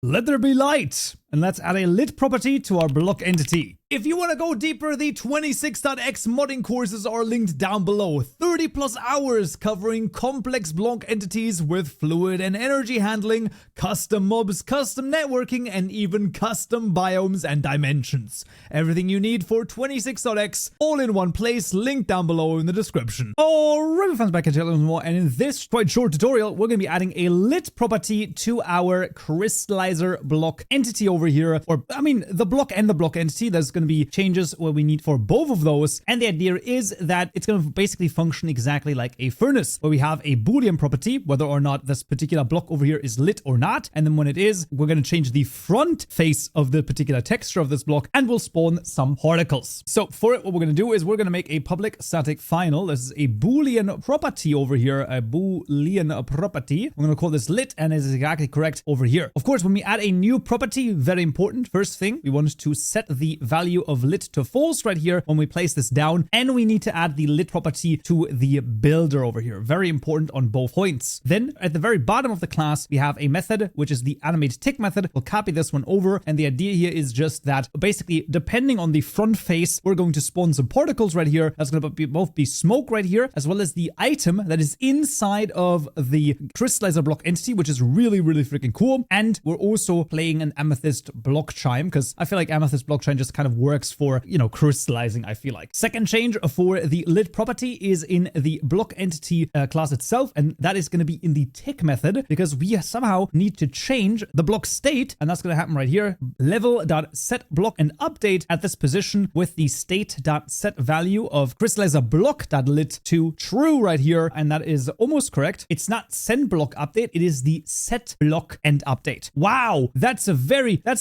Let there be light, and let's add a lit property to our block entity. If you want to go deeper, the 26.x modding courses are linked down below. 30 plus hours covering complex block entities with fluid and energy handling, custom mobs, custom networking, and even custom biomes and dimensions. Everything you need for 26.x all in one place, linked down below in the description. Alright, fans, back at more, and in this quite short tutorial, we're going to be adding a lit property to our crystallizer block entity over here. Or, I mean, the block and the block entity. There's going to be changes what we need for both of those, and the idea is that it's going to basically function exactly like a furnace, where we have a boolean property whether or not this particular block over here is lit or not, and then when it is, we're going to change the front face of the particular texture of this block and we'll spawn some particles. So for it, what we're going to do is we're going to make a public static final. This is a boolean property over here, a boolean property. We're going to call this lit, and it's exactly correct over here. Of course, when we add a new property, very important, first thing, we want to set the value of lit to false right here when we place this down, and we need to add the lit property to the builder over here. Very important on both points. Then at the very bottom of the class, we have a method, which is the animate tick method. We'll copy this one over, and the idea here is just that basically, depending on the front face, we're going to spawn some particles right here. That's going to be both be smoke right here, as well as the item that is inside of the crystallizer block entity, which is really, really freaking cool. And we're also playing an amethyst block chime, because I feel like amethyst block chime just kind of works for, you know, crystallizing, I feel like. Second change for the lit property is in the block entity class itself, and that is going to be in the tick method, because we somehow need to change the block state, and that's going to happen right here. Level.setBlock and update at this position with the state.set value of crystallizer block.lit to true right here, and that is almost correct. It's not send block update, it is the set block and update. Wow, that's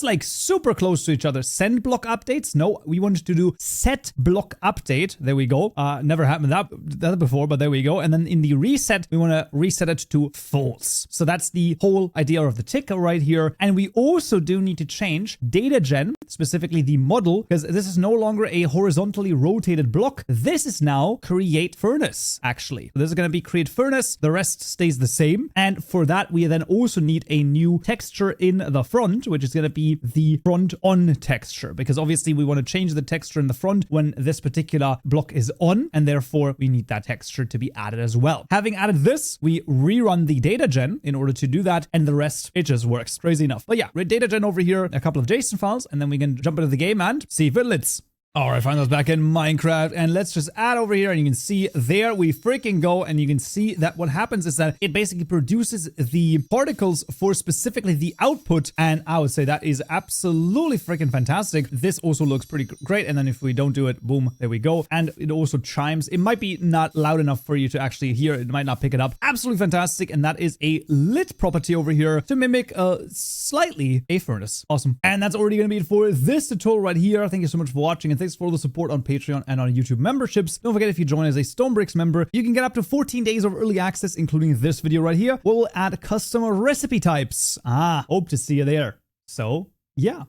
like super close to each other. Send block updates? No, we wanted to do set block update. There we go. Never happened that before, but there we go. And then in the reset, we want to reset it to false. So that's the whole idea of the ticker right here. And we also do need to change data gen, specifically the model, because this is no longer a horizontally rotated block. This is now create furnace, actually. So this is going to be create furnace. The rest stays the same. And for that, we then also need a new texture in the front, which is going to be the front on texture, because obviously we want to change the texture in the front when this particular block is on, and therefore we need that texture to be added as well. Having added this, we rerun the data gen in order to do that, and the rest, it just works. Crazy enough. But yeah, data gen over here, a couple of JSON files, and then we can jump into the game and see if it lits. Alright, find us back in Minecraft, and let's just add over here, and you can see there we freaking go, and you can see that what happens is that it basically produces the particles for specifically the output, and I would say that is absolutely freaking fantastic. This also looks pretty great, and then if we don't do it, boom, there we go, and it also chimes. It might be not loud enough for you to actually hear, it might not pick it up. Absolutely fantastic, and that is a lit property over here to mimic slightly a furnace. Awesome. And that's already going to be it for this tutorial right here. Thank you so much for watching, and thanks for all the support on Patreon and on YouTube memberships. Don't forget, if you join as a Stonebricks member, you can get up to 14 days of early access, including this video right here, where we'll add custom recipe types. Hope to see you there. So, yeah.